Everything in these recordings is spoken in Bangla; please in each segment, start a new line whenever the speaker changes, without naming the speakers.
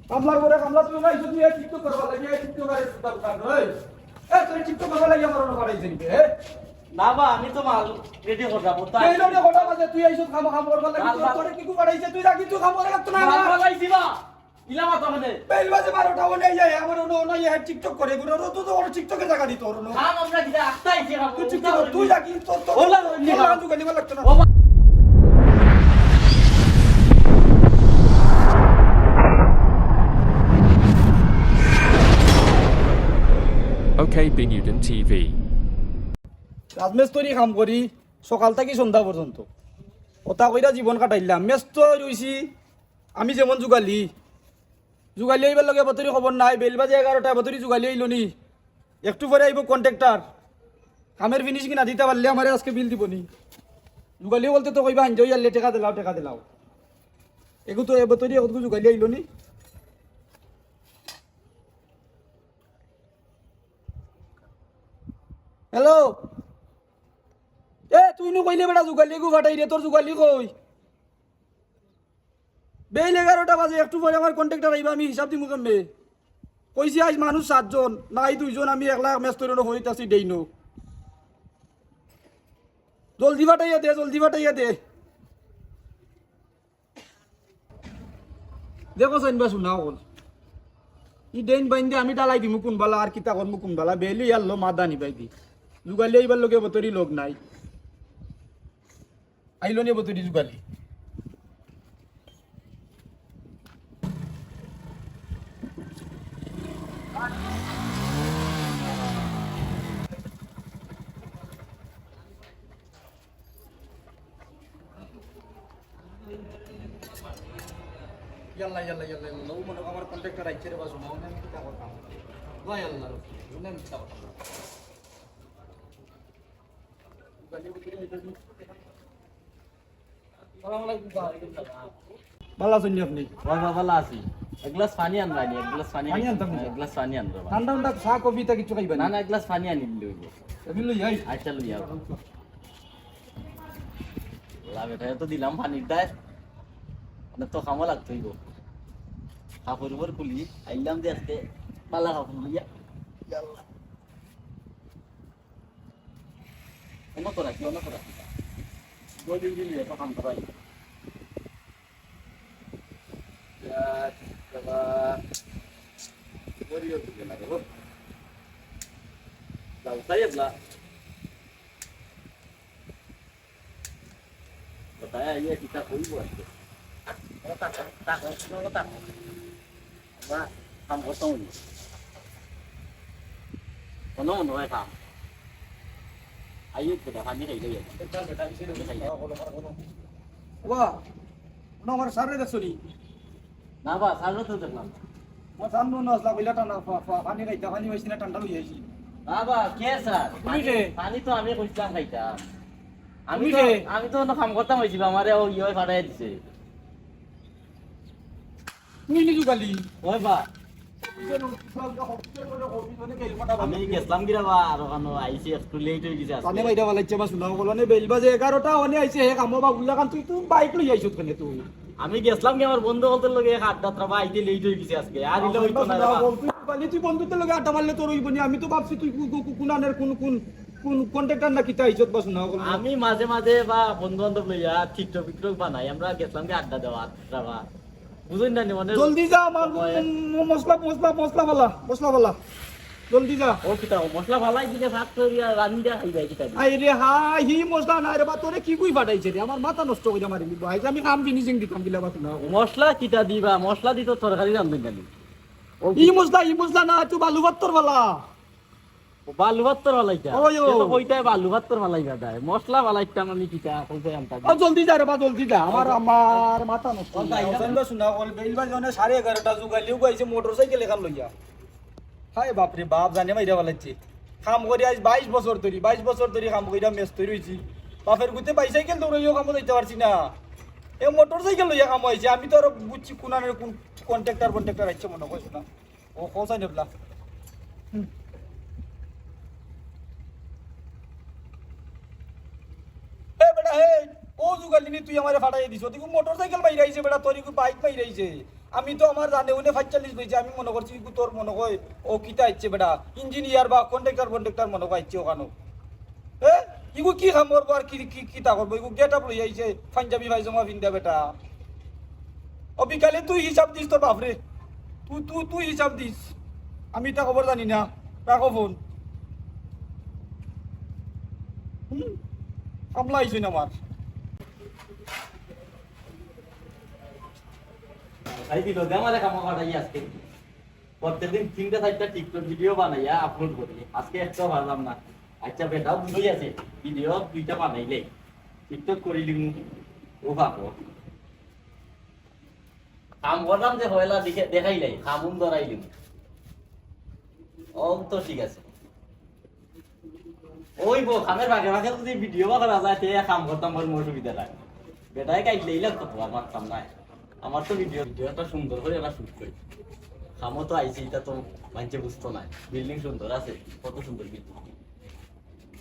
কামলার করে কামলা তুমি ভাই তুই টিকটক করবা লাগি টিকটক করে দরকার নয় তুই টিকটক করবা লাগি আমার অন্য পাঠাইছিস নি
না বা আমি তো মাল রেডি করে যাবো তাই
এই লোকে হঠাৎ বাজে তুই এইসব খাম খাম করবা লাগি তোরে কি পাঠাইছে তুই রাখি তুই খাম করে লাগতো না
মাল বলাইছি বা ইলামা তো মানে
বেল বাজে 12টা ওনে যায় আমার অন্য অন্য এই টিকটক করে গুলো তো তো ওর টিকটকে জায়গা দিত ওর
খাম আমরা কি আস্তাইছি খাম
তুই টিকটক তুই রাখি তোর তো
ওলা
তুই গালি লাগতো না
Okay, Binuden TV.
রাজমেস্তরি কাম করি সকাল থেকে সন্ধ্যা পর্যন্ত ওটা কইরা জীবন কাটাইলাম মেস্ত রইছি আমি যেমন যুগালি যুগালি আইবার লগে বতরি খবর নাই বেল বাজে 11টা বতরি যুগালি আইলো নি একটু পরে আইব কন্ট্রাক্টর কামের ফিনিশিং না দিতে পারলে আমারে আজকে বিল দিবনি যুগালি বলতে তো কইবা আনজই আলে টাকা দিলাও এগু তো এ বতরি এগু যুগালি আইলো নি হ্যালো এ তুই নু কইলে বেটা যুগালি গু ফাটাই রে তোর যুগালি কই বেল 11টা বাজে একটু পরে আমার কন্ট্রাক্টর আইবা আমি হিসাব দিমু কেমনে কইছি আজ মানুষ 7 জন নাই 2 জন আমি একলা মেস্তরি ন হইতাছি দেইনো জলদি ফাটাইয়া দে দেখো সাইনবা শুনা কল ই দেন বাইন্দে আমি ডালাই দিমু কোন বালা আর কিতা করমু কোন বালা বেলি আল্লো মাদা নিবাই দি যুগালি আইবার লগে বতরি লোক নাই আইলো নি বতরি যুগালি ইয়াল্লা নো মনে আমার কন্ট্রাক্টর আইছে রে বাসু না আমি কিতা করতাম ওই আল্লাহ রুনে আমি কিতা করতাম ভালো আছেন আপনি
ভালো আছি এক গ্লাস পানি আনবা নি এক গ্লাস পানি
পানি আনতাম না।
এক গ্লাস পানি আনবা
ঠান্ডা ঠান্ডা চা কবিতা কিছু খাইবেন
না না এক গ্লাস পানি আনি লইব
আমি লই যাই
আচ্ছা লইয়া লাগে তাই তো দিলাম পানির দায় মানে তো খামা লাগতো হইব কাপড় উপর খুলি আইলাম যে আজকে পালা কাপড় লইয়া অন্য করা দুই দিন দিলে তো কাম করাই बताया ये kita कोई buat itu. Tak. Apa? Kamu kosong ni. Kono mana kamu? Ayo kita kami kayak gitu ya.
ওয়া না আমার সারে দেখছনি
Nah, Pak, saya tu dengar.
আমার সামনে না আসলা কইলা টানা পানি খাইতা পানি হইছি না ঠান্ডা লই আইছি
Nah, Pak, kiasa.
Ini deh.
Pani tu আমি কইছিলাম খাইতা। আমি
Ini
তো
deh.
আমি তো না কাম করতাম হইছি আমারে ও ইয়ে ফাটাই দিছে।
তুই নি যুগালি
ওই বা আমি গেছলাম গিরা বা আর ওখানে আইছি একটু লেট হয়ে গেছে
তানে
আজকে।
বাইদা বালাইছে বা শুনাও বলনে বেল বাজে 11টা ওনে আইছে হে কামো বা বুল্লা কান তুই বাইক লই আইছত কেনে তুই
আমি গেছলাম কি আমার বন্ধু বলতে লগে এক আড্ডা ত্রা আইতে লেট হয়ে গেছে আজকে আর ইলে হইতো না রে বা।
তুই বন্ধুদের লগে আড্ডা মারলে তোর হইবনি আমি তো ভাবছি তুই কোনানের কোন কন্ট্রাক্টর না কিতা আইছত বা শুনাও বল
আমি মাঝে মাঝে বা বন্ধু বান্ধব লইয়া টিকটক ফিকটক বানাই আমরা গেছলাম কি আড্ডা দেওয়া আড্ডা বা বুঝুন না মানে
জলদি যা আমার মশলা বালা জলদি যা
ও কিতা মশলা ভালাই দিলে ভাত করিয়া রান্ধি দিয়া খাই যায় কিতা
আই রে হাই হি মশলা না রে বা তোরে কি কই ফাটাইছে রে আমার মাথা নষ্ট কইরা মারি দিব আইজ আমি কাম ফিনিশিং দিতাম গিলা বা শুনাও
মশলা কিতা দিবা মশলা দিত তরকারি রান্ধবেন জানি
ই মশলা না তুই বালু ভাত্তর বালা
বালু ভাত্তর ভালাইতা
ওই ও।
তো কইতাই বালু ভাত্তর ভালাইবা দায় মশলা ভালাইতাম আমি কিতা কইতাই আমতা
ও জলদি যা রে বা জলদি যা আমার মাথা নষ্ট জানবা শুনা কল বেলবা জনে 11:30টা যুগালিও গাইছে মোটরসাইকেল এখান লইয়া হায় বাপ রে বাপ জানে মাইরা বলাইছে কাম করি আজ 22 বছর ধরে কাম কইরা মেস্তরি হইছি বাপের গুতে বাইসাইকেল দৌড়াইও কাম দিতে পারছি না এ মোটরসাইকেল লইয়া কাম হইছে আমি তো আর বুঝছি কোনানের কোন কন্ট্রাক্টর আইছে মনে কইছ না ও কোসাই নেবলা এ বেটা হে ও যুগালিনি তুই আমারে ফাটাই দিছ তুই মোটরসাইকেল বাইরে আইছে বেটা তোর বাইক বাইরে আইছে আমি তো আমার জানে উনি 45 কইছে আমি মনে করছি কি তোর মনে কই ও কিতা ইচ্ছে বেটা ইঞ্জিনিয়ার বা কন্ট্রাক্টর মনে কই ইচ্ছে ওখানে ইগু কি কাম করবো আর কি কি কিতা করবো ইগু গেট আপ লই আইছে পাঞ্জাবি পায়জামা পিন্দা বেটা অবিকালে তুই হিসাব দিস তোর বাপরে তুই হিসাব দিস আমি তা খবর জানি না রাখো ফোন কামলা আইসুন আমার
ভাই দিল দে আমারে কাম কাটাই আজকে প্রত্যেকদিন 3-4টা টিকটক ভিডিও বানাইয়া আপলোড করি আজকে একটা পারলাম না আচ্ছা বেটা বুঝই আছে ভিডিও 2টা বানাইলে টিকটক করিলিম ও বাপো কাম করলাম যে হয়লা দেখাইলাই কামুন ধরাইলিম ও তো ঠিক আছে ওই বো খামের ভাগে ভাগে যদি ভিডিও করা যায় তে কাম করতাম মোর সুবিধা লাগে বেটাই কাইলেই লাগতো আমার কাম নাই আমার তো ভিডিওটা সুন্দর করে এলা শুট করি খামো তো আইছি এটা তো মানছে বুঝতো না বিল্ডিং সুন্দর আছে কত সুন্দর বিল্ডিং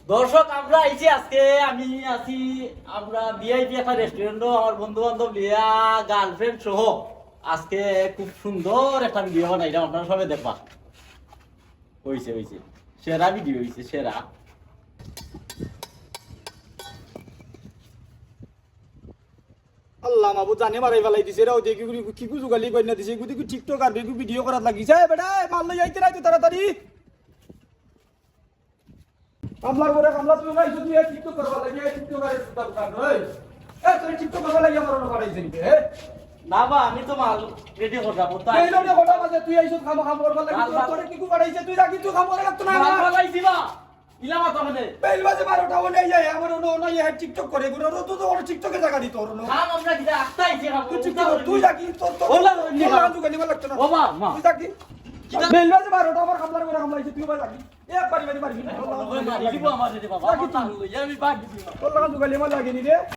দর্শক আমরা আইছি আজকে আমি আছি আমরা ভিআইপি একটা রেস্টুরেন্ট আমার বন্ধু বান্ধব লিয়া গার্লফ্রেন্ড সহ আজকে খুব সুন্দর একটা ভিডিও বানাইলাম আপনারা সবাই দেখবা হইছে সেরা ভিডিও হইছে সেরা
আল্লাহ মাবু জানে মারাই ফেলাই দিছে রে দেখি কি কু জুগালি কইনা দিছে গুদি কু টিকটক আর দেখি ভিডিও করাত লাগিছে বেটা মাল লই আইতে রাইতে তাড়াতাড়ি কামলার পরে কামলা তুই গাইছ তুই টিকটক করবা লাগি টিকটক করে সুতার কান ওই তুই টিকটক করবা লাগি আমার না করাইছিস নি
না বা আমি তো মাল রেডি করব তো
এই লোকে কথা বাজে তুই আইছ খাম করবা লাগি তোরে কি কু করাইছে তুই রাখি তুই খাম করে লাগতো না
মাল লাগাইছি বা ইলামা তো মানে
বেল বাজে 12টা ওনে যায় আমার ওনে এই টিকটক করে গুলো তো তো ওর টিকটকে জায়গা দিত ওর
খাম আমরা কি আস্তাইছি খাম
তুই টিকটক তুই রাখি তোর তো
ওলা নি খাম
জুগালি লাগতো না
ও মা
তুই রাখি বেল বাজে 12টা আমার খামলার করে খামলাইছে তুই বাজে রাখি এক বাড়ি
দিব আমার রে বাবা আমি বাদ দিছি
তোর লাগা জুগালি আমার লাগেনি রে